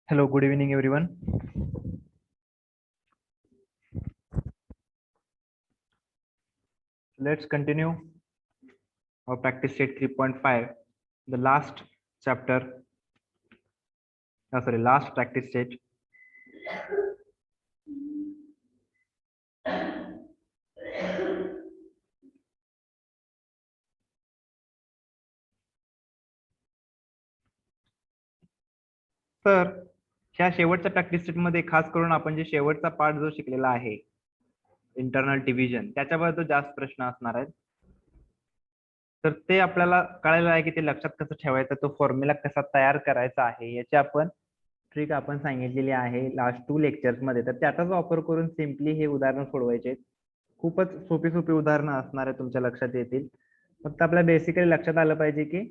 Hello, good evening, everyone. Let's continue our practice set 3.5, the last chapter. Last practice set. तर ह्या शेवटच्या practice set मध्ये खास करून आपण जे शेवटचा पार्ट जो शिकलेला आहे इंटरनल डिव्हिजन त्याच्याबद्दल जास्त प्रश्न असणार आहेत. तर ते आपल्याला कळायला आहे की ते लक्षात कसं ठेवायचं, तो फॉर्म्युला कसा तयार करायचा आहे याची आपण ट्रिक आपण सांगितलेली आहे लास्ट 2 लेक्चर्स मध्ये. तर त्याचाच वापर करून सिम्पली हे उदाहरण सोडवायचे. खूपच सोपी सोपी उदाहरणं असणार आहे, तुमच्या लक्षात येतील. फक्त आपल्याला बेसिकली लक्षात आलं पाहिजे की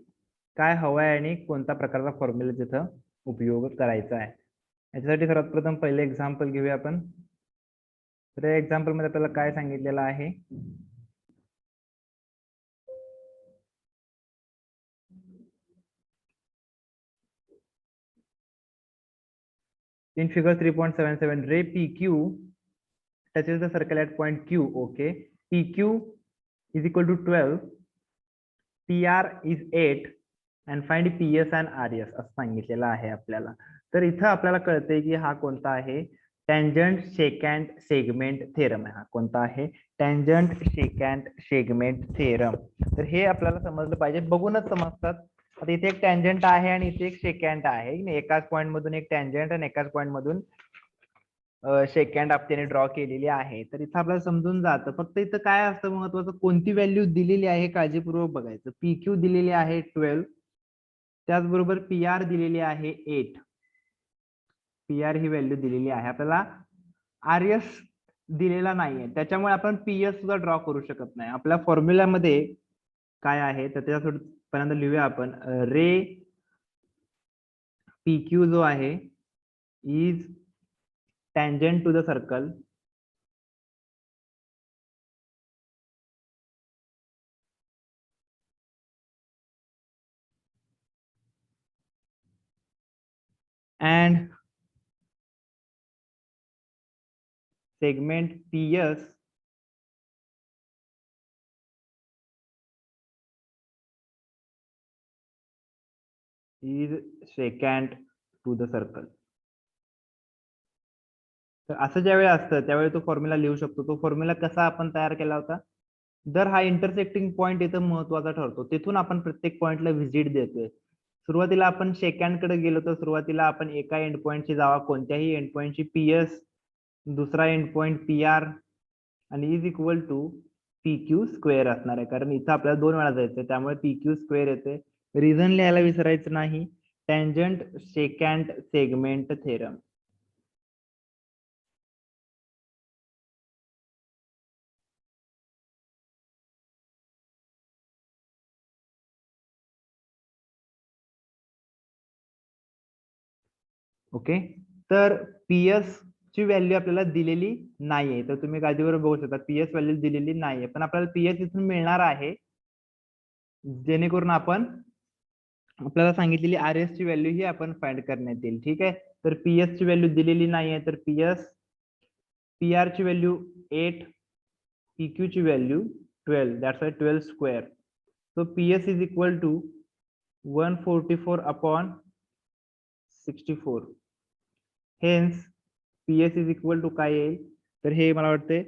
काय हवं आहे आणि कोणत्या प्रकारचा फॉर्म्युला तिथं उपयोग करायचा आहे. याच्यासाठी सर्वात प्रथम पहिले एक्झाम्पल घेऊया आपण. तर या एक्झाम्पल मध्ये आपल्याला काय सांगितलेलं आहे, in figure 3.77 ray PQ touches the circle at point Q. Okay, PQ is equal to 12, PR is 8 and find PS and RS असं सांगितलेलं आहे आपल्याला. तर इथं आपल्याला कळतंय की हा कोणता आहे, टँजंट सेकंड सेगमेंट थेरम आहे. हा कोणता आहे, टँजंट सेकंड सेगमेंट थेरम. तर हे आपल्याला समजलं पाहिजे, बघूनच समजतात. आता इथे एक टँजंट आहे आणि इथे एक सेकंड आहे. एकाच पॉइंट मधून एक टँजंट आणि एकाच पॉइंट मधून सेकंड आपल्याने ड्रॉ केलेली आहे. तर इथं आपल्याला समजून जातं. फक्त इथं काय असतं महत्वाचं, कोणती व्हॅल्यू दिलेली आहे काळजीपूर्वक बघायचं. PQ दिलेली आहे 12, त्याचबरोबर PR दिलेली आहे 8. PR ही व्हॅल्यू दिलेली आहे. आपल्याला RS दिलेला नाहीये, त्याच्यामुळे आपण PS सुद्धा ड्रॉ करू शकत नाही. आपल्या फॉर्म्युल्यामध्ये काय आहे तर त्याच्यासाठी पहिल्यांदा लिहूया आपण. रे PQ जो आहे is tangent to the circle and segment PS is secant to the circle. तर असं ज्यावेळी असतं त्यावेळी तो फॉर्म्युला लिहू शकतो. तो फॉर्म्युला कसा आपण तयार केला होता, जर हा इंटरसेक्टिंग पॉइंट इथं महत्वाचा ठरतो, तिथून आपण प्रत्येक पॉइंटला व्हिजिट देतोय. सुरुवातीला आपण सेकंड कडे गेलो तर सुरुवातीला आपण एका एंड पॉइंटची जावा, कोणत्याही एंड पॉइंटची PS, दुसरा एंड पॉइंट PR आणि is equal to PQ square असणार आहे. कारण इथं आपल्याला 2 वेळा जायचंय, त्यामुळे PQ स्क्वेअर येते. रिझन लिहायला विसरायचं नाही, tangent secant segment theorem. Okay, तर PS ची व्हॅल्यू आपल्याला दिलेली नाहीये. तर तुम्ही गादीवर बघू शकता PS व्हॅल्यू दिलेली नाहीये, पण आपल्याला PS इथून मिळणार आहे, जेणेकरून आपण आपल्याला सांगितलेली RS ची व्हॅल्यू ही आपण फाइंड करण्यात येईल. ठीक आहे, तर PS ची व्हॅल्यू दिलेली नाहीये, तर PR ची व्हॅल्यू 8, PQ ची value 12, that's why 12 square. So PS is equal to 144 upon 64. Hence PS is equal to काय येईल, तर हे मला वाटते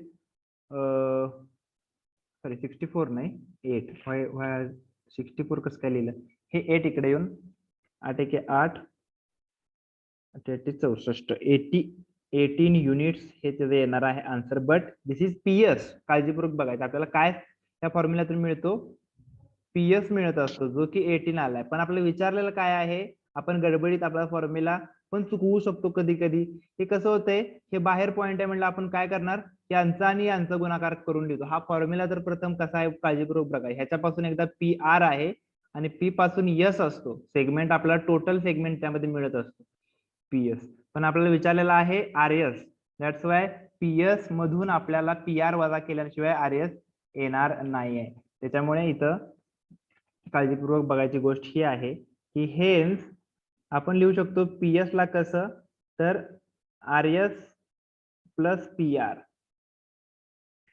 सॉरी 64 नाही 8. 64 कसं काय लिहिलं, हे 8 इकडे येऊन 8 1 8 64 18 युनिट्स हे त्याचं येणार आहे answer. But this is PS. काळजीपूर्वक बघायचं आपल्याला काय त्या फॉर्म्युल्यातून मिळतो, PS मिळत असतो, जो की 18 आलाय. पण आपल्याला विचारलेलं काय आहे, आपण गडबडीत आपला फॉर्म्युला पण चुकवू शकतो कधी कधी. हे कसं होतंय, हे बाहेर पॉइंट आहे म्हणलं आपण काय करणार, यांचा आणि यांचा गुणाकार करून लिहितो. हा फॉर्म्युला तर प्रथम कसा आहे काळजीपूर्वक बघा. ह्याच्यापासून एकदा PR आहे आणि P पासून S असतो, सेगमेंट आपल्याला टोटल सेगमेंट त्यामध्ये मिळत असतो PS. पण आपल्याला विचारलेला आहे RS, दॅट्स वाय PS मधून आपल्याला PR वजा केल्याशिवाय RS येणार नाहीये. त्याच्यामुळे इथं काळजीपूर्वक बघायची गोष्ट ही आहे की हेन्स आपण लिहू शकतो पीएस ला कसं, तर R S plus P R,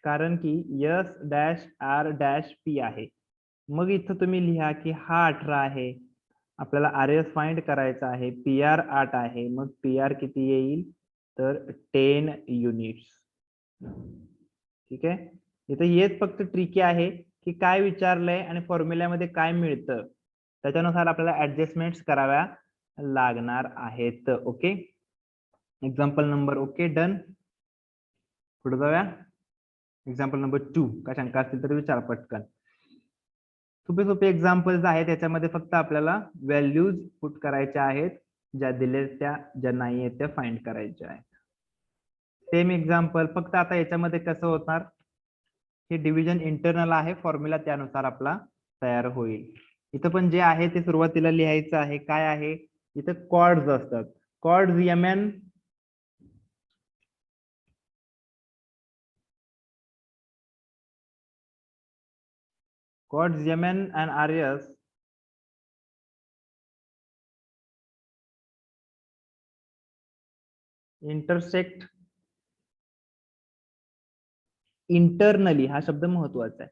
कारण की S dash R dash P आहे. मग इथं तुम्ही लिहा की हा 18 आहे, आपल्याला आर एस फाइंड करायचा आहे, पी आर 8 आहे, मग पी आर किती येईल, तर 10 युनिट्स. ठीक आहे, इथं हेच फक्त ट्रिकी आहे की काय विचारलंय आणि फॉर्म्युल्यामध्ये काय मिळतं, त्याच्यानुसार आपल्याला ऍडजस्टमेंट्स कराव्या लागणार आहेत. Okay, example number okay done. पुढे जाऊया. Example number 2. काय शंका असतील तर विचार पटकन. सोपे सोपे एक्झाम्पल्स आहेत, त्याच्यामध्ये फक्त आपल्याला व्हॅल्यूज पुट करायच्या आहेत, ज्या दिले त्या, ज्या नाही आहेत त्या फाइंड करायच्या आहेत. सेम एक्झाम्पल, फक्त आता याच्यामध्ये कसं होणार, हे डिव्हिजन इंटरनल आहे, फॉर्म्युला त्यानुसार आपला तयार होईल. इथं पण जे आहे ते सुरुवातीला लिहायचं आहे. काय आहे इथं, कॉर्ड्स असतात. कॉर्ड्स यमन and RS intersect internally, हा शब्द महत्वाचा आहे,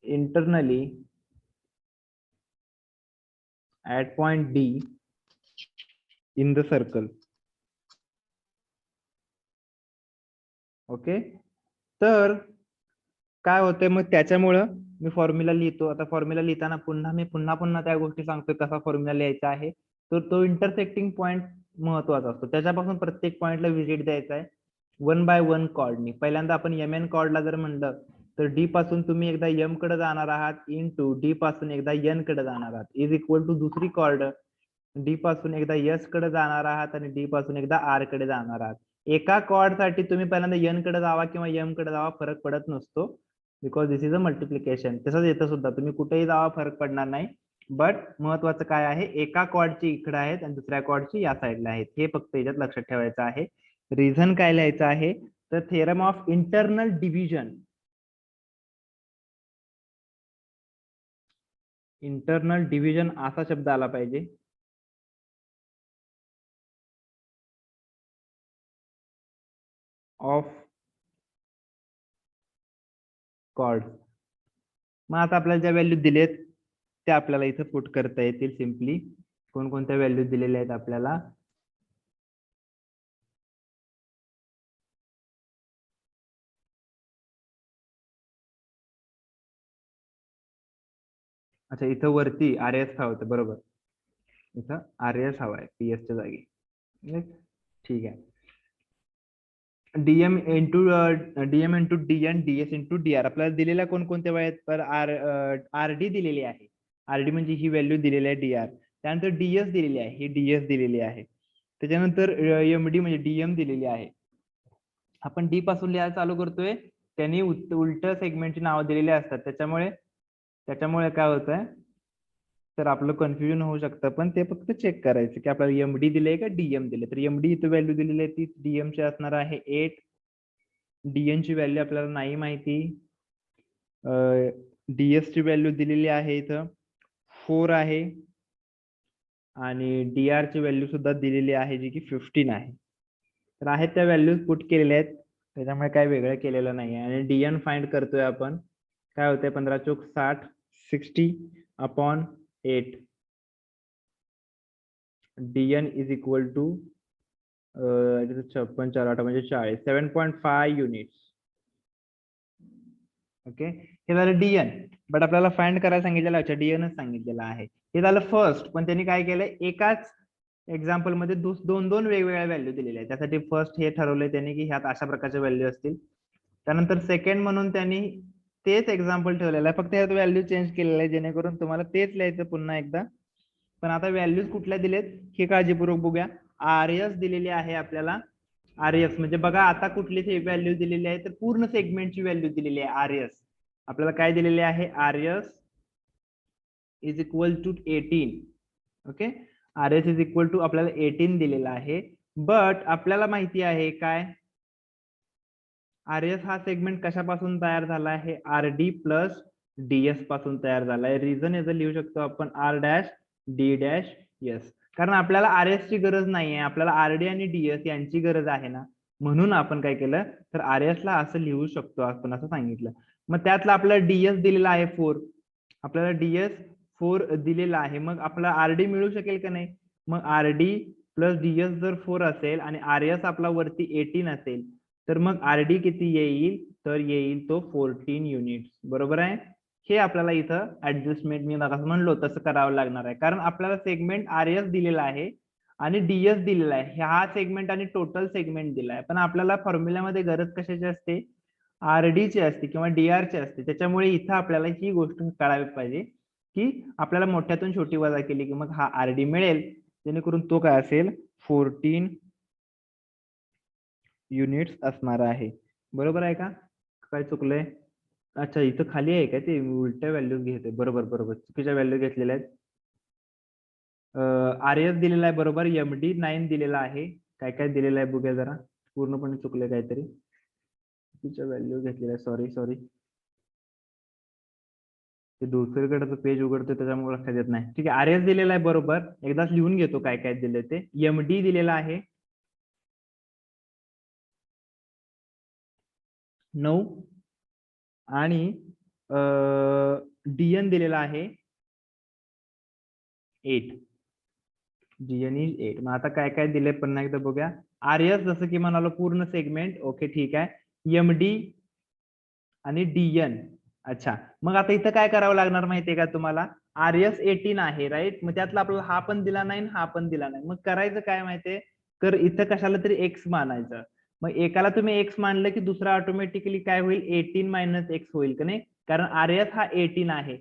internally at point D in the circle. Okay, तर काय होतंय मग, त्याच्यामुळं मी फॉर्म्युला लिहितो. आता फॉर्म्युला लिहिताना मी पुन्हा त्या गोष्टी सांगतोय कसा फॉर्म्युला लिहायचा आहे. तर तो इंटरसेक्टिंग पॉइंट महत्वाचा असतो, त्याच्यापासून प्रत्येक पॉइंटला व्हिजिट द्यायचा आहे 1 बाय 1 कॉर्डनी. पहिल्यांदा आपण एम एन कॉर्डला जर म्हणलं तर डी पासून तुम्ही एकदा एम कडे जाणार आहात, इंटू डी पासून एकदा एन कडे जाणार आहात, इज इक्वल टू दुसरी कॉर्ड डी पासून एकदा एस कडे जाणार आहात आणि डी पासून एकदा आर कडे जाणार आहात. एका कॉर्ड साठी तुम्ही पहिल्यांदा एन कडे जावा किंवा एम कडे जावा, फरक पडत नसतो, because this is a multiplication. तसंच येतं सुद्धा, तुम्ही कुठेही जावा फरक पडणार नाही. बट महत्वाचं काय आहे, एका कॉर्डची इकडे आहेत आणि दुसऱ्या कॉर्डची या साईडला आहेत, हे फक्त याच्यात लक्षात ठेवायचं आहे. रिझन काय लिहायचं आहे, तर theorem of internal division. Internal division असा शब्द आला पाहिजे. Of chord. मग आता आपल्याला ज्या व्हॅल्यू दिलेत त्या आपल्याला इथं पुट करता येतील सिम्पली. कोणकोणत्या व्हॅल्यू दिलेल्या आहेत आपल्याला, अच्छा इथं वरती आर एस हवं होतं, बरोबर, इथं आर एस हवा आहे पी एस च्या जागी. ठीक आहे, DM into DN DS into DR आपल्याला दिलेल्या कोणकोणत्या वेळेत, पर आर आर डी दिलेली आहे, आर डी म्हणजे ही व्हॅल्यू दिलेली आहे डीआर. त्यानंतर डीएस दिलेली आहे, ही डीएस दिलेली आहे. त्याच्यानंतर एम डी म्हणजे डीएम दिलेली आहे. आपण डी पासून लिहायला चालू करतोय, त्यांनी उलट सेगमेंटची नावं दिलेली असतात, त्याच्यामुळे काय होतंय, तर आपलं कन्फ्युजन होऊ शकतं. पण ते फक्त चेक करायचं की आपल्याला एमडी दिले का डीएम दिले. तर एमडी इथं व्हॅल्यू दिलेली आहे, ती डीएम ची असणार आहे 8. डीएन ची व्हॅल्यू आपल्याला नाही माहिती. डीएस ची व्हॅल्यू दिलेली आहे इथं 4 आहे आणि डीआर ची व्हॅल्यू सुद्धा दिलेली आहे जी की 15 आहे. तर आहेत त्या व्हॅल्यूज पुट केलेल्या आहेत, त्याच्यामुळे काय वेगळं केलेलं नाही आहे. आणि डीएन फाइंड करतोय आपण, काय होतंय 15 चोक 60, 60 upon 8. DN is equal to 56 4 8 म्हणजे 40, 7.5 युनिट्स. ओके, हे झालं डीएन. बट आपल्याला फाइंड करायला सांगितलेलं, अच्छा डीएनच सांगितलेलं आहे. हे झालं फर्स्ट, पण त्यांनी काय केलंय, एकाच एक्झाम्पल मध्ये दोन वेगवेगळ्या व्हॅल्यू दिलेल्या आहेत. त्यासाठी फर्स्ट हे ठरवलंय त्यांनी की ह्यात अशा प्रकारच्या व्हॅल्यू असतील. त्यानंतर सेकंड म्हणून त्यांनी तेच एक्झाम्पल ठेवलेलं आहे, फक्त यात व्हॅल्यू चेंज केलेलं आहे, जेणेकरून तुम्हाला तेच लिहायचं पुन्हा एकदा. पण आता व्हॅल्यूज कुठल्या दिलेत हे काळजीपूर्वक बघूया. आर एस दिलेली आहे आपल्याला, आर एस म्हणजे बघा आता कुठली व्हॅल्यू दिलेली आहे, तर पूर्ण सेगमेंटची व्हॅल्यू दिलेली आहे आर एस. आपल्याला काय दिलेले आहे, R S is equal to 18. Okay, R S is equal to आपल्याला 18 दिलेला आहे. बट आपल्याला माहिती आहे काय, आर एस हा सेगमेंट कशापासून तयार झाला आहे, आर डी प्लस डीएस पासून तयार झाला आहे. रिझन याचं लिहू शकतो आपण R dash D dash S, कारण आपल्याला आर एस ची गरज नाही आहे, आपल्याला आर डी आणि डीएस यांची गरज आहे ना, म्हणून आपण काय केलं तर आर एस ला असं लिहू शकतो आपण असं सांगितलं. मग त्यातला आपल्याला डीएस दिलेला आहे 4, आपल्याला डीएस 4 दिलेला आहे, मग आपला आरडी मिळू शकेल का नाही? मग आरडी प्लस डीएस जर 4 असेल आणि आर एस आपला वरती 18 असेल तर मग आरडी किती येईल, तर येईल तो 14 युनिट्स. बरोबर आहे. हे आपल्याला इथं ऍडजस्टमेंट मी म्हणलो तसं करावं लागणार आहे, कारण आपल्याला सेगमेंट आर एस दिलेला आहे आणि डीएस दिलेला आहे, हा सेगमेंट आणि टोटल सेगमेंट दिला आहे, पण आपल्याला फॉर्म्युल्यामध्ये गरज कशाची असते, आरडी ची असते किंवा डीआर ची असते. त्याच्यामुळे इथं आपल्याला ही गोष्ट कळावी पाहिजे की आपल्याला मोठ्यातून छोटी वजा केली की मग हा आरडी मिळेल, जेणेकरून तो काय असेल 14 युनिट्स असणार आहे. बरोबर आहे का? काय चुकलंय? अच्छा, इथं खाली आहे का ते उलट्या व्हॅल्यूज घेते. बरोबर बरोबर, चुकीच्या व्हॅल्यू घेतलेल्या आहेत. आर एस दिलेला आहे बरोबर, एमडी 9 दिलेला आहे. काय काय दिलेलं आहे बघूया जरा, पूर्णपणे चुकले काहीतरी, चुकीच्या व्हॅल्यू घेतलेल्या. सॉरी सॉरी, ते दुसरीकडे पेज उघडतो त्याच्यामुळे लक्षात येत नाही. ठीक आहे, आर एस दिलेला आहे बरोबर, एकदाच लिहून घेतो काय काय दिले ते. एमडी दिलेला आहे 9 आणि डीएन दिलेला आहे 8. DN is 8. मग आता काय काय दिले पुन्हा एकदा बघूया. आर एस जसं की म्हणालो पूर्ण सेगमेंट, ओके ठीक आहे. एमडी आणि डीएन. अच्छा, मग आता इथं काय करावं लागणार माहितीये का तुम्हाला, आर एस 18 आहे राईट, मग त्यातला आपल्याला हा पण दिला नाही हा पण दिला नाही. मग करायचं काय माहितीये, तर इथं कशाला तरी एक्स मानायचं. मग एकाला तुम्ही एक्स मानलं की दुसरा ऑटोमॅटिकली काय होईल, 18 मायनस एक्स होईल का नाही, कारण आर एस हा 18 आहे.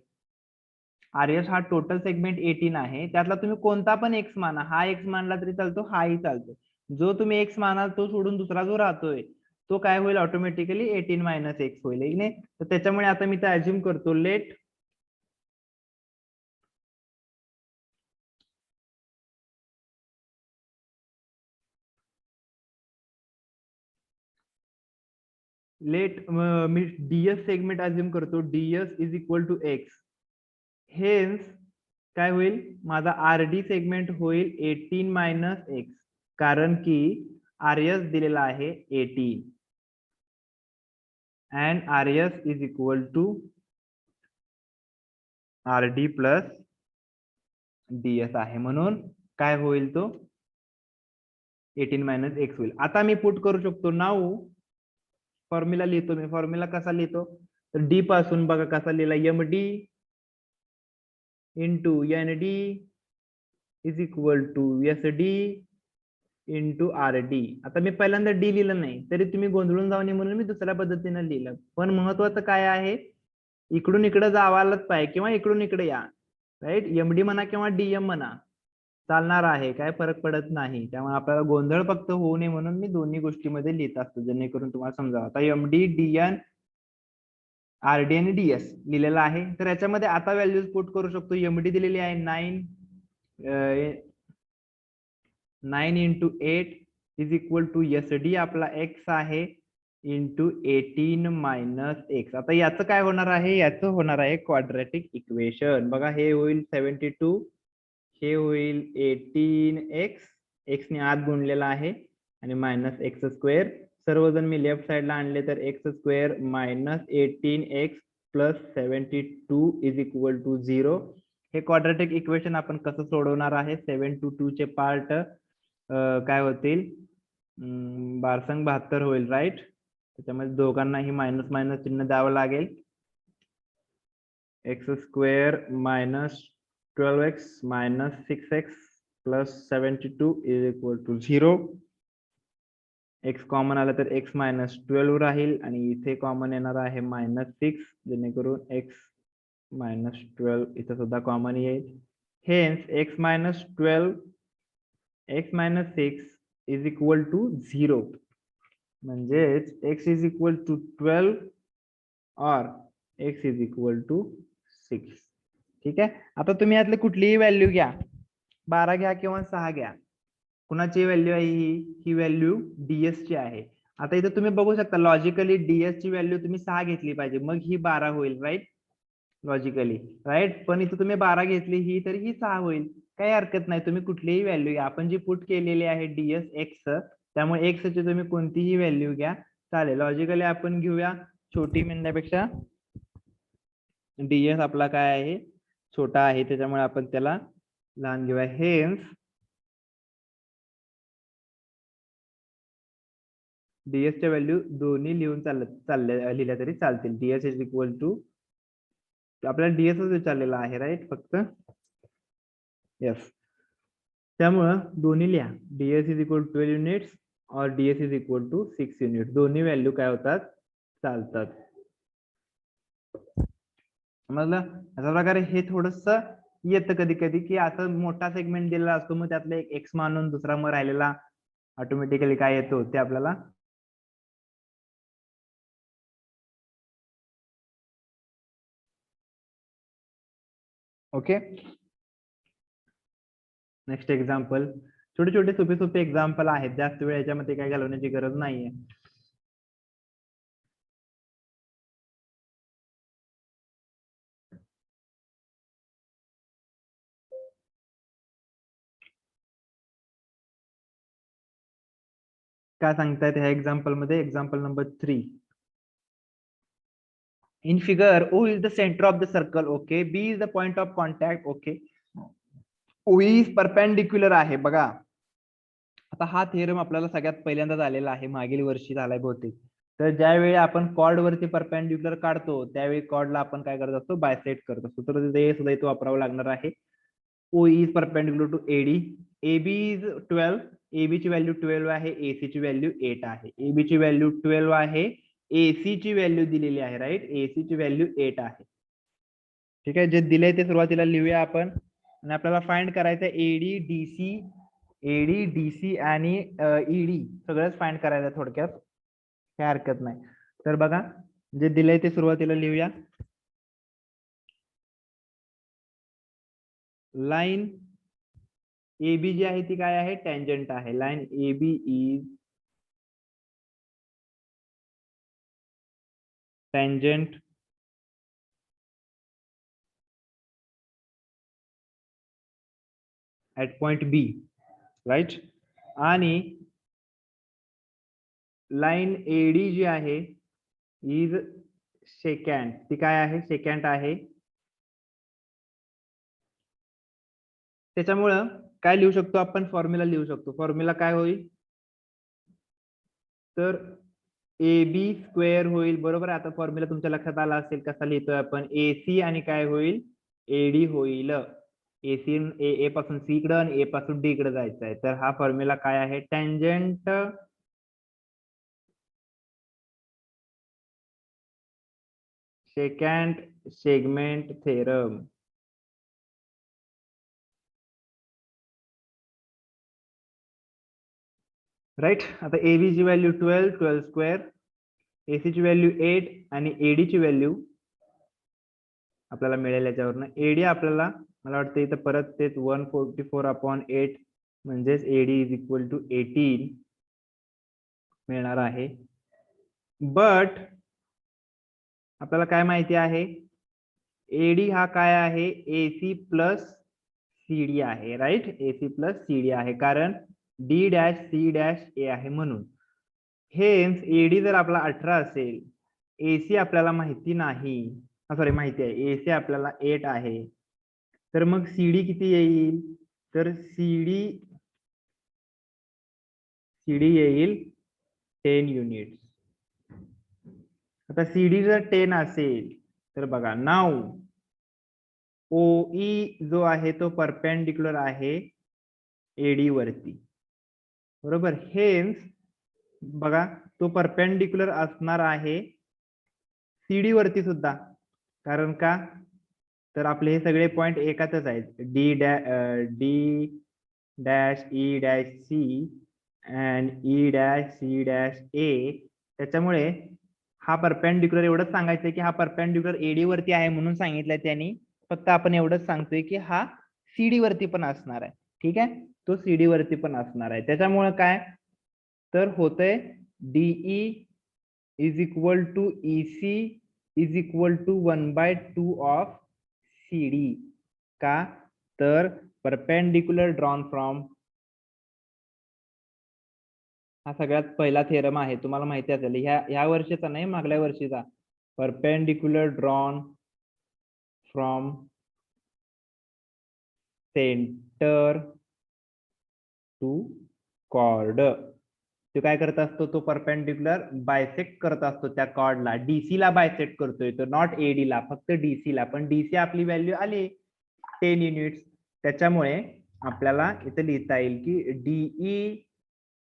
आर एस हा टोटल सेगमेंट 18 आहे, त्यातला तुम्ही कोणता पण एक्स माना, हा एक्स मानला तरी चालतो, हाही चालतो. जो तुम्ही एक्स मानाल तो सोडून दुसरा जो राहतोय तो काय होईल, ऑटोमॅटिकली 18 मायनस एक्स होईल की नाही. तर त्याच्यामुळे आता मी ते अज्युम करतो, let me DS segment assume करतो, DS is equal to X. Hence काय होईल, माझा आरडी सेगमेंट होईल 18 मायनस एक्स, कारण की आर एस दिलेला आहे 18 and RS is equal to RD plus DS आहे, म्हणून काय होईल तो 18 मायनस एक्स होईल. आता मी पुट करू शकतो, नाऊ फॉर्म्युला लिहितो मी. फॉर्म्युला कसा लिहितो, तर डी पासून बघा कसा लिहिला, M D into N D is equal to S D into R D. आता मी पहिल्यांदा डी लिहिलं नाही तरी तुम्ही गोंधळून जाऊ नये म्हणून मी दुसऱ्या पद्धतीने लिहिलं, पण महत्वाचं काय आहे, इकडून इकडे जावायलाच पाहिजे किंवा इकडून इकडे या, राईट. एमडी म्हणा किंवा डीएम म्हणा चालणार आहे, काय फरक पडत नाही. त्यामुळे आपल्याला गोंधळ फक्त होऊ नये म्हणून मी दोन्ही गोष्टीमध्ये लिहित असतो, जेणेकरून तुम्हाला समजावं. आता एमडी डीएन आरडी आणि डीएस लिहिलेला आहे, तर याच्यामध्ये आता व्हॅल्यूज पुट करू शकतो. एमडी दिलेली आहे 9 into 8 is equal to S D आपला एक्स आहे इंटू 18 मायनस एक्स. आता याचं काय होणार आहे, याचं होणार आहे क्वाड्रॅटिक इक्वेशन. बघा, हे होईल 72, हे होईल 18x, एक्स ने आत गुणलेला आहे आणि मायनस एक्स स्क्वेअर. सर्वजण मी लेफ्ट साइडला आणले तर x square minus 18x plus 72 is equal to 0. हे क्वाड्रॅटिक इक्वेशन आपण कसं सोडवणार आहे, 7 to 2 चे पार्ट काय होतील, 12×72 होईल राईट. त्याच्यामध्ये दोघांनाही मायनस मायनस चिन्ह द्यावं लागेल. X square minus 12x minus 6x plus 72 is equal to 0. X common आला तर एक्स मायनस 12 राहील आणि इथे कॉमन येणार आहे मायनस 6, जेणेकरून एक्स मायनस 12 इथं सुद्धा कॉमन येईल. Hence x minus 12 x minus 6 is equal to 0. म्हणजेच एक्स इज इक्वल टू 12 और एक्स इज इक्वल टू 6. ठीक आहे. आता तुम्ही यातली कुठलीही व्हॅल्यू घ्या, 12 घ्या किंवा 6 घ्या, कुणाची व्हॅल्यू आहे ही व्हॅल्यू डीएस ची आहे. आता इथे तुम्ही बघू शकता लॉजिकली डीएस ची व्हॅल्यू तुम्ही 6 घेतली पाहिजे, मग ही 12 होईल राईट. Logically, right. पण इथं तुम्ही 12 घेतली ही, तर ही 6 होईल. काही हरकत नाही, तुम्ही कुठलीही व्हॅल्यू घ्या. आपण जी पुट केलेली आहे डीएस एक्स, त्यामुळे एक्स ची तुम्ही कोणतीही व्हॅल्यू घ्या, चालेल. लॉजिकली आपण घेऊया छोटी म्हणण्यापेक्षा डीएस आपला काय आहे, छोटा आहे, त्याच्यामुळे आपण त्याला लहान घेऊया. हेन्स डीएस च्या व्हॅल्यू दोन्ही लिहून लिहिल्या तरी चालतील. डीएस इज इक्वल टू, आपल्याला डीएसच विचारलेला आहे, राईट, फक्त. यस, त्यामुळं दोन्ही लिहा. DS is equal to 12 units और DS is equal to 6 unit. दोन्ही व्हॅल्यू काय होतात, चालतात. समजलं. अशा प्रकारे हे थोडस येतं कधी कधी, की आता मोठा सेगमेंट दिलेला असतो, मग त्यातला एक एक्स मानून दुसरा मग राहिलेला ऑटोमॅटिकली काय येतो ते आपल्याला ओके. Next example. छोटे छोटे सोपे सोपे एक्झाम्पल आहेत, जास्त वेळ याच्यामध्ये काय घालवण्याची गरज नाहीये. काय सांगतायत ह्या एक्झाम्पल मध्ये, example number 3. In figure, O is the center of the circle. Okay. B is the point of contact. Okay. O is perpendicular आहे. बघा, आता हा थेरम आपल्याला सगळ्यात पहिल्यांदाच आलेला आहे, मागील वर्षी झालाय बहुतेक. तर ज्यावेळी आपण कॉर्ड वरती परपेंडिक्युलर काढतो, त्यावेळी कॉर्डला आपण काय करत असतो, बायसेक्ट करत असतो. तर ते सुद्धा इथं वापरावं लागणार आहे. O is perpendicular to AD. AB is 12. AB ची व्हॅल्यू 12 आहे, AC ची व्हॅल्यू 8 आहे. AB ची व्हॅल्यू 12 आहे, AC ची व्हॅल्यू दिलेली आहे, राईट. AC ची व्हॅल्यू 8 आहे. ठीक आहे, जे दिलंय ते सुरुवातीला लिहूया आपण. आणि आपल्याला फाइंड करायचं एडी डीसी आणि ईडी सगळंच फाइंड करायचं थोडक्यात, काय हरकत नाही. तर बघा, जे दिलंय ते सुरुवातीला लिहूया. लाईन AB जी आहे ती काय आहे, टँजंट आहे. Line AB is tangent at point B, right. आणि लाईन एडी जी आहे इज सेकंड, ती काय आहे, सेकंड आहे. त्याच्यामुळं काय लिहू शकतो आपण, फॉर्म्युला लिहू शकतो. फॉर्म्युला काय होईल, तर AB स्क्वेअर होईल, बरोबर. आता फॉर्म्युला तुमच्या लक्षात आला असेल कसा लिहितोय आपण. AC आणि काय होईल, AD होईल. AC ए पासून सी कडे आणि ए पासून डी कडे जायचं आहे. तर हा फॉर्म्युला काय आहे, tangent secant segment theorem. Right. आता AB ची व्हॅल्यू 12 स्क्वेअर, AC ची व्हॅल्यू 8 आणि AD ची व्हॅल्यू आपल्याला मिळेल याच्यावरनं. AD आपल्याला, मला वाटतं इथं परत तेच 144/8 म्हणजेच AD इज इक्वल टू 18 मिळणार आहे. बट आपल्याला काय माहिती आहे, AD हा काय आहे, AC प्लस CD आहे, राईट. AC प्लस CD आहे, कारण D dash C dash A आहे म्हणून. हेन्स AD जर आपला 18 असेल, AC आपल्याला माहिती नाही, सॉरी माहिती आहे, AC आपल्याला 8 आहे, तर मग CD किती येईल, तर CD येईल 10 युनिट्स. आता CD जर 10 असेल तर बघा, नाव OE जो आहे तो परपेंडिक्युलर आहे AD वरती, बरोबर. हेन्स बघा, तो परपेंडिक्युलर असणार आहे CD वरती सुद्धा. कारण का, तर आपले हे सगळे पॉइंट एकातच आहेत, D dash E dash C and E dash C dash A. त्याच्यामुळे हा परपेंडिक्युलर, एवढंच सांगायचंय की हा परपेंडिक्युलर AD वरती आहे म्हणून सांगितलंय त्यांनी. फक्त आपण एवढंच सांगतोय की हा CD वरती पण असणार आहे. ठीक आहे, तो CD वरती पण असणार आहे. त्याच्यामुळे काय, तर होतंय DE is equal to EC is equal to 1/2 of CD. का तर परपेंडिक्युलर ड्रॉन फ्रॉम, हा सगळ्यात पहिला थेरम आहे, तुम्हाला माहिती असेल, ह्या वर्षीचा नाही, मागल्या वर्षीचा. Perpendicular drawn from centre to chord. तो काय करत असतो, तो परपेंडिक्युलर बायसेक्ट करत असतो त्या कॉर्डला, डीसी ला बायसेक्ट करतोय तो, नॉट एडी ला, फक्त डीसी ला. पण डीसी आपली व्हॅल्यू आली 10 युनिट्स, त्याच्यामुळे आपल्याला इथे लिहिता येईल की DE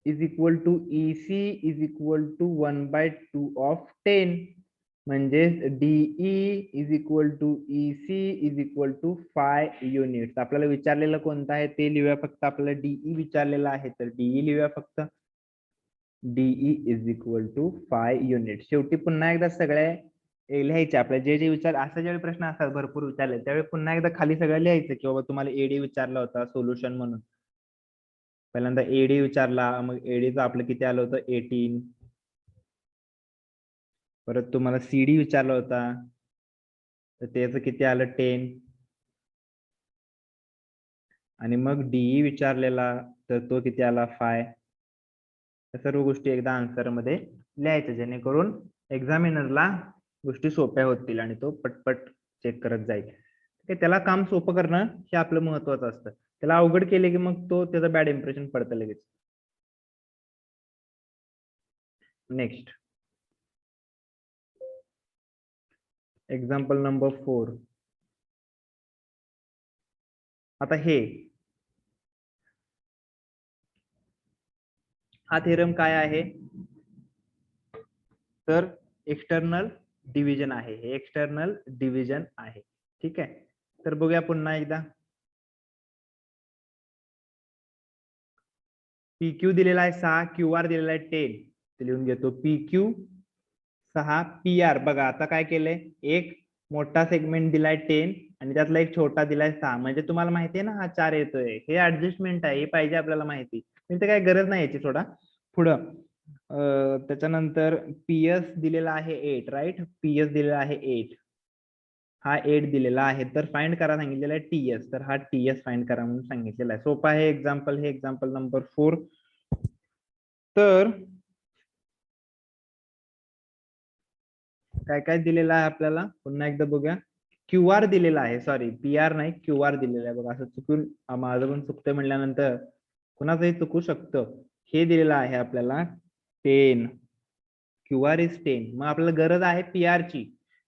is equal to EC is equal to 1/2 of 10. म्हणजे DE is equal to EC is equal to 5 units. आपल्याला विचारलेलं कोणतं आहे ते लिहूया, फक्त आपल्याला डीई विचारलेलं आहे तर डीई लिहूया फक्त. DE is equal to 5 unit. शेवटी पुन्हा एकदा सगळे लिहायचे आपले जे जे विचार, असा ज्यावेळी प्रश्न असतात भरपूर विचारले त्यावेळी पुन्हा एकदा खाली सगळं लिहायचं की बाबा तुम्हाला एडी विचारला होता सोल्युशन म्हणून. पहिल्यांदा एडी विचारला, मग एडीचं आपलं किती आलं होतं 18. परत तुम्हाला सीडी विचारला होता तर त्याचं किती आलं 10. आणि मग डीई विचारलेला तर तो किती आला 5. या सर्व गोष्टी एकदा आन्सर मध्ये लिहायच्या जेणेकरून एक्झामिनरला गोष्टी सोप्या होतील आणि तो पटपट चेक करत जाईल. त्याला काम सोपं करणं हे आपलं महत्वाचं असतं. त्याला अवघड केले की मग तो त्याचं बॅड इम्प्रेशन पडतं लगेच. Next example number 4. आता हा थेरम काय आहे तर एक्सटर्नल डिव्हिजन आहे, हे एक्सटर्नल डिव्हिजन आहे. ठीक आहे, तर बघूया पुन्हा एकदा. PQ दिलेला आहे 6, QR दिलेला आहे 10. ते लिहून घेतो PQ 6, PR. बघा आता काय केलंय, एक मोठा सेगमेंट दिलाय 10 आणि त्यातला एक छोटा दिलाय 6. म्हणजे तुम्हाला माहिती आहे ना हा 4 येतोय, हे ऍडजस्टमेंट आहे, हे पाहिजे आपल्याला माहिती. म्हणजे काय गरज नाही याची सोडा. पुढं त्याच्यानंतर PS दिलेला आहे 8, राईट. PS दिलेला आहे 8, हा 8 दिलेला आहे. तर फाइंड करा सांगितलेला आहे TS, तर हा TS फाइंड करा म्हणून सांगितलेला आहे. सोपा आहे एक्झाम्पल, हे एक्झाम्पल नंबर 4. तर काय काय दिलेलं आहे आपल्याला पुन्हा एकदा बघूया. QR दिलेला आहे, सॉरी PR नाही QR दिलेला आहे. बघा असं चुकून माझं पण चुकतं म्हणल्यानंतर कुणाचंही चुकू शकतं. हे दिलेलं आहे आपल्याला 10, QR इज 10. मग आपल्याला गरज आहे PR ची.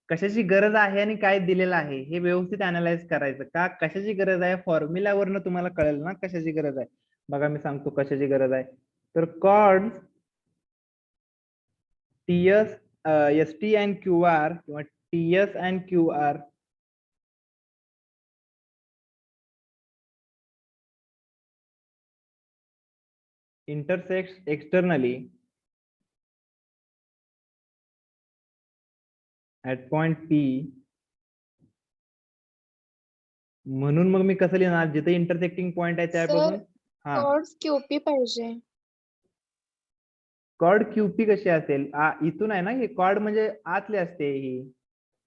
कशाची गरज आहे आणि काय दिलेलं आहे हे व्यवस्थित अनालाइज करायचं. का कशाची गरज आहे, फॉर्म्युलावरनं तुम्हाला कळेल ना कशाची गरज आहे. बघा मी सांगतो कशाची गरज आहे. तर cord TS ST and QR किंवा TS and QR intersects externally at point P. म्हणून मग मी कसं लिहिणार, जिथे इंटरसेक्टिंग पॉइंट आहे त्यापासून. हा, कॉर्ड QP पाहिजे. कॉर्ड QP कशी असेल, इथून आहे ना, हे कॉर्ड म्हणजे आतली असते,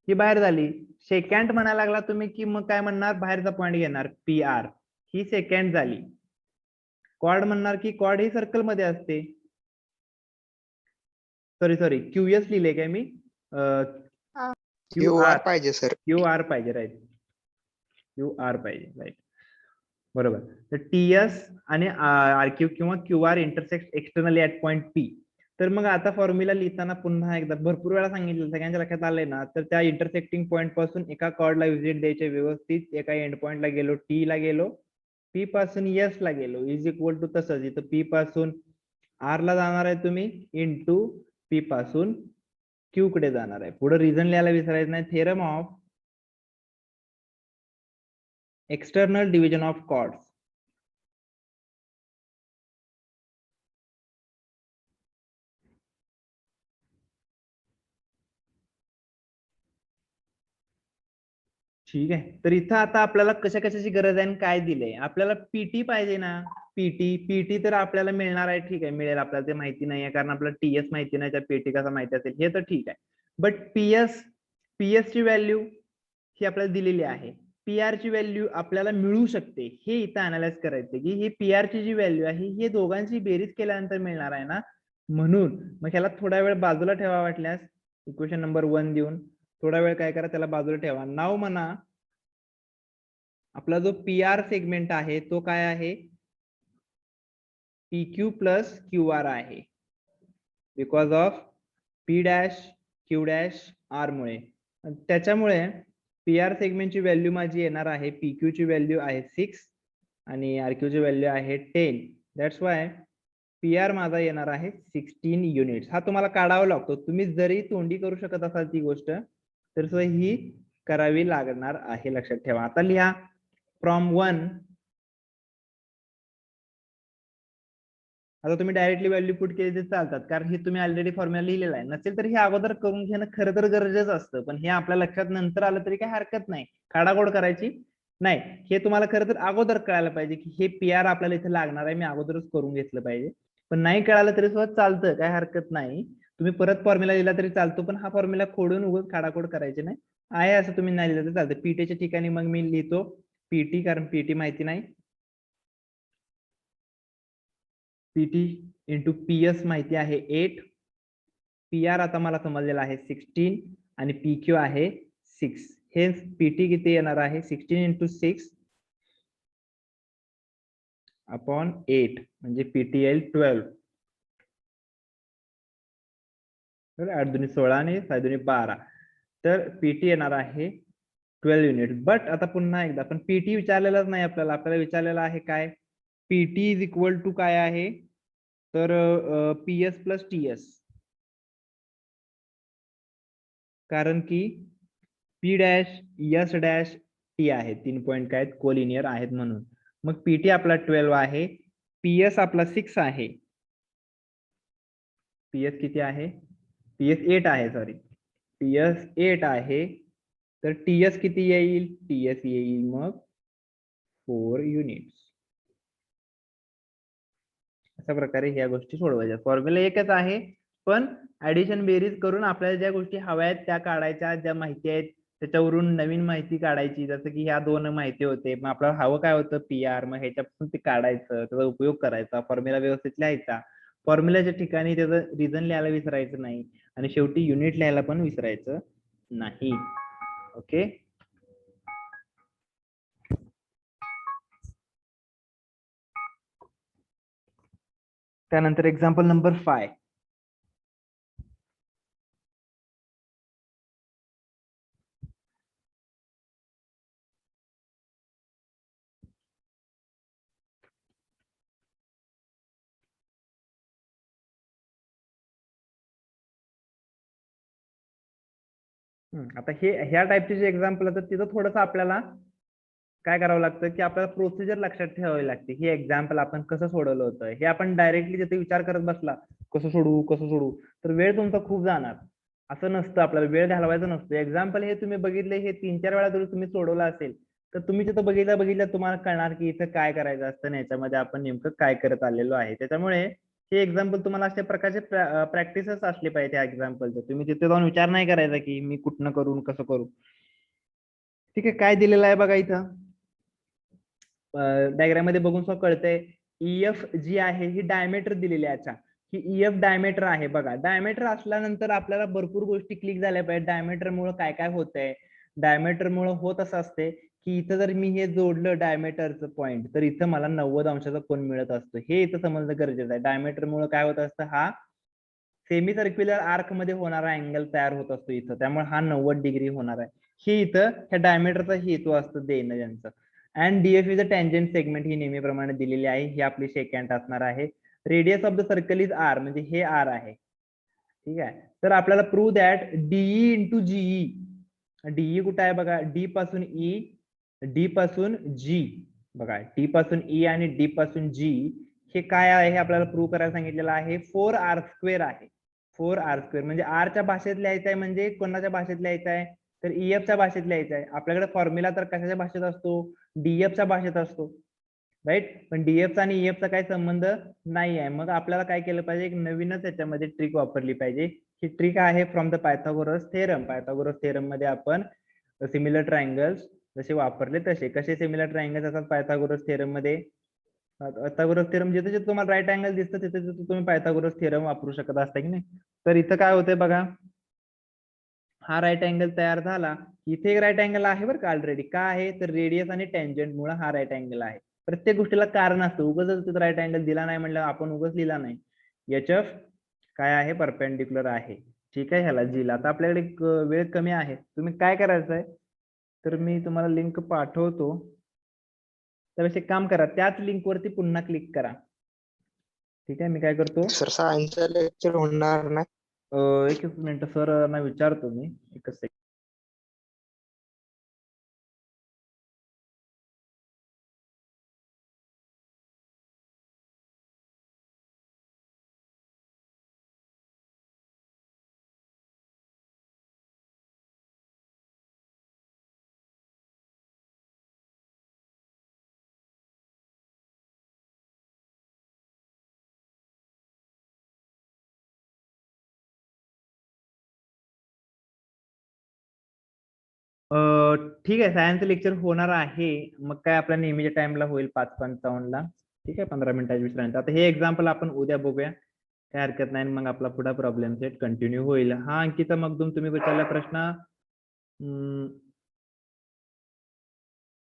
ही बाहेर झाली. सेकंड म्हणायला लागला तुम्ही की मग काय म्हणणार, बाहेरचा पॉइंट घेणार PR, ही सेकंड झाली. कॉर्ड म्हणणार की कॉर्ड ही सर्कल मध्ये असते. सॉरी QS लिहिले काय मी, QR पाहिजे सर. QR पाहिजे, राईट. QR पाहिजे, राईट, बरोबर. तर TS आणि RQ किंवा QR intersect externally at point P. तर मग आता फॉर्म्युला लिहिताना पुन्हा एकदा भरपूर वेळा सांगितलं, सगळ्यांच्या लक्षात आलंय ना. तर त्या इंटरसेक्टिंग पॉइंट पासून एका कॉर्डला व्हिजिट द्यायचे व्यवस्थित. एका एंड पॉइंटला गेलो T ला गेलो, P पासून S ला गेलो, इज इक्वल टू तसंच इथं P पासून R ला जाणार आहे तुम्ही, इंटू P पासून Q कडे जाणार आहे. पुढे रिझन लिहायला विसरायचं नाही. Theorem of external division of chords. ठीक आहे, तर इथं आता आपल्याला कशा कशाची गरज आहे आणि काय दिलंय. आपल्याला PT पाहिजे ना, PT तर आपल्याला मिळणार आहे. ठीक आहे, मिळेल आपल्याला, ते माहिती नाहीये कारण आपल्याला TS माहिती नाही, तर PT कसा माहिती असेल हे तर ठीक आहे. बट PS पीएस ची व्हॅल्यू ही आपल्याला दिलेली आहे, पीआर ची व्हॅल्यू आपल्याला मिळू शकते, हे इथं अनालाइज करायचं की ही पीआर ची जी व्हॅल्यू आहे हे दोघांची बेरीज केल्यानंतर मिळणार आहे ना, म्हणून मग ह्याला थोडा वेळ बाजूला ठेवा, वाटल्यास इक्वेशन नंबर 1 देऊन थोडा वेळ काय करा, त्याला बाजूला ठेवा. नाव म्हणा आपला जो पीआर सेगमेंट आहे तो काय आहे, P Q plus Q R आहे, because of P dash Q dash R मुळे. त्याच्यामुळे पीआर सेगमेंटची व्हॅल्यू माझी येणार आहे, पी क्यू ची व्हॅल्यू आहे 6 आणि आर क्यू ची व्हॅल्यू आहे 10. दॅट्स वाय पीआर माझा येणार आहे 16 युनिट्स. हा तुम्हाला काढावा लागतो, तुम्ही जरी तोंडी करू शकत असाल ती गोष्ट तर ही करावी लागणार आहे, लक्षात ठेवा. आता लिहा फ्रॉम 1. आता तुम्ही डायरेक्टली व्हॅल्यू पुट केली तर चालतात, कारण हे तुम्ही ऑलरेडी फॉर्म्युला लिहिलेला आहे. नसेल तर हे अगोदर करून घेणं खरं तर गरजेचं असतं, पण हे आपल्या लक्षात नंतर आलं तरी काही हरकत नाही, खाडाखोड करायची नाही. हे तुम्हाला खरं तर अगोदर कळायला पाहिजे की हे पीआर आपल्याला इथे लागणार आहे, मी अगोदरच करून घेतलं पाहिजे. पण नाही कळालं तरी सुद्धा चालतं, काय हरकत नाही. तुम्ही परत फॉर्म्युला लिहिला तरी चालतो, पण हा फॉर्म्युला खोडून उगाच खाडाखोड करायची नाही. आहे असं तुम्ही नाही लिहिलं तर चालतं. पीटीच्या ठिकाणी मग मी लिहितो पीटी, कारण पीटी माहिती नाही, पीटी इंटू पीएस माहिती आहे 8, पीआर आता मला समजलेला आहे 16 आणि पीक्यू आहे 6. हे पीटी किती येणार आहे, 16 इंटू 6 अपॉन 8 म्हणजे पीटी येईल 12. 8 दुनी 16 आणि 6 दुनी 12, तर पीटी येणार आहे 12 युनिट. बट आता पुन्हा एकदा, पण पीटी विचारलेलाच नाही आपल्याला, आपल्याला विचारलेला आहे काय, पीटी इज इक्वल टू काय आहे, तर पीएस प्लस टीएस. कारण की P dash S dash T आहे, 3 पॉइंट काय आहेत, कोलिनियर आहेत म्हणून. मग पीटी आपला 12 आहे, पीएस आपला 6 आहे, पीएस किती आहे, पीएस 8 आहे, सॉरी पीएस 8 आहे, तर टीएस किती येईल, टीएस येईल मग 4 युनिट्स. अशा प्रकारे ह्या गोष्टी सोडवायच्या. फॉर्म्युला एकच आहे, पण ऍडिशन बेरीज करून आपल्याला ज्या गोष्टी हव्या आहेत त्या काढायच्या, ज्या माहिती आहेत त्याच्यावरून नवीन माहिती काढायची. जसं की ह्या 2 माहिती होते, मग आपल्याला हवं काय होतं पीआर, मग ह्याच्यापासून ते काढायचं, त्याचा उपयोग करायचा, फॉर्म्युला व्यवस्थित लिहायचा, फॉर्म्युलाच्या ठिकाणी त्याचं रिझन लिहायला विसरायचं नाही, आणि शेवटी युनिट लिहायला पण विसरायचं नाही. ओके, त्यानंतर एक्झाम्पल नंबर 5. आता हे ह्या टाईपचे जे एक्झाम्पल असतात तिथं थोडंसं आपल्याला काय करावं लागतं की आपल्याला प्रोसिजर लक्षात ठेवावी लागते. हे एक्झाम्पल आपण कसं सोडवलं होतं, हे आपण डायरेक्टली तिथे विचार करत बसला कसं सोडवू तर वेळ तुमचा खूप जाणार. असं नसतं, आपल्याला वेळ घालवायचा नसतो. एक्झाम्पल हे तुम्ही बघितले, हे 3-4 वेळा जर तुम्ही सोडवलं असेल तर तुम्ही तिथं बघितल्या तुम्हाला कळणार की इथं काय करायचं असतं आणि याच्यामध्ये आपण नेमकं काय करत आलेलो आहे. त्याच्यामुळे हे एक्झाम्पल तुम्हाला अशा प्रकारचे प्रॅक्टिसच असले पाहिजे. एक्झाम्पलचं तुम्ही तिथे जाऊन विचार नाही करायचा की मी कुठनं करून कसं करू. ठीक आहे, काय दिलेलं आहे बघा इथं डायग्राम मध्ये बघून सुद्धा कळतंय. ईएफ जी आहे ही डायमीटर दिलेली आहे. अच्छा, ही ईएफ डायमीटर आहे. बघा, डायमीटर असल्यानंतर आपल्याला भरपूर गोष्टी क्लिक झाल्या पाहिजे. डायमीटर मुळे काय काय होतंय, डायमीटर मुळे होत असं असते की इथं जर मी हे जोडलं डायमीटरचं पॉईंट, तर इथं मला 90 अंशाचा कोन मिळत असतो. हे इथं समजणं गरजेचं आहे. डायमीटर मुळे काय होत असतं, हा सेमी सर्क्युलर आर्क मध्ये होणारा अँगल तयार होत असतो इथं, त्यामुळे हा 90 डिग्री होणार आहे. हे इथं ह्या डायमीटरचा हेतू असतो देणं यांचं. And DF is a tangent segment, ही नेहमीप्रमाणे दिलेली आहे. ही आपली सेकंड असणार आहे. Radius of the circle is R, म्हणजे हे आर आहे. ठीक आहे, तर आपल्याला prove that DE into GE, DE कुठं आहे बघा, डी पासून ई, डी पासून जी, बघा डी पासून ई आणि डी पासून जी, हे काय आहे हे आपल्याला प्रूव्ह करायला सांगितलेलं आहे. 4r² आहे. 4r² म्हणजे आरच्या भाषेत लिहायचं आहे, म्हणजे कोणाच्या भाषेत लिहायचं आहे, तर ईएफच्या भाषेत लिहायचं आहे. आपल्याकडे फॉर्म्युला तर कशाच्या भाषेत असतो, डीएफच्या भाषेत असतो, राईट. पण डीएफचा आणि ईएफचा काही संबंध नाही आहे. मग आपल्याला काय केलं पाहिजे, एक नवीनच याच्यामध्ये ट्रिक वापरली पाहिजे. ही ट्रिक आहे from the Pythagoras theorem. Pythagoras theorem मध्ये आपण सिमिलर ट्रायंगल्स जसे वापरले तसे. कसे सिमिलर ट्रायंगल्स असतात पायथागोरस थेरम मध्ये? पायथागोरस थेरम जिथे जिथे तुम्हाला राईट अँगल दिसतं तिथे तिथे तुम्ही पायथागोरस थेरम वापरू शकत असता की नाही. तर इथं काय होतंय बघा, हा राईट अँगल तयार झाला. इथे एक राईट अँगल आहे बरं का ऑलरेडी. का आहे तर रेडियस आणि टँजंट मुळे हा राईट अँगल आहे. प्रत्येक गोष्टीला कारण असतं. उगाच तिथं राईट अँगल दिला नाही म्हणलं आपण उगाच लिहिला नाही. HF काय आहे परपेंडिक्युलर आहे. ठीक आहे ह्याला जीला. आता आपल्याकडे वेळ कमी आहे. तुम्ही काय करायचं आहे तर मी तुम्हाला लिंक पाठवतो. त्यापेक्षा एक काम करा, त्याच लिंक वरती पुन्हा क्लिक करा. ठीक आहे, मी काय करतो, सर सायन्सचं लेक्चर होणार नाही. एकच मिनिट सर ना विचारतो मी, एकच सेकंड. ठीक आहे, सायन्सचं लेक्चर होणार आहे. मग काय आपल्या नेहमीच्या टाइमला होईल 5:55 ठीक आहे, 15 मिनिटाची विश्रांती. आता हे एक्झाम्पल आपण उद्या बघूया, काय हरकत नाही. मग आपला पुढे प्रॉब्लेम सेट कंटिन्यू होईल. हा अंकिता मगदुम तुम्ही विचारला प्रश्न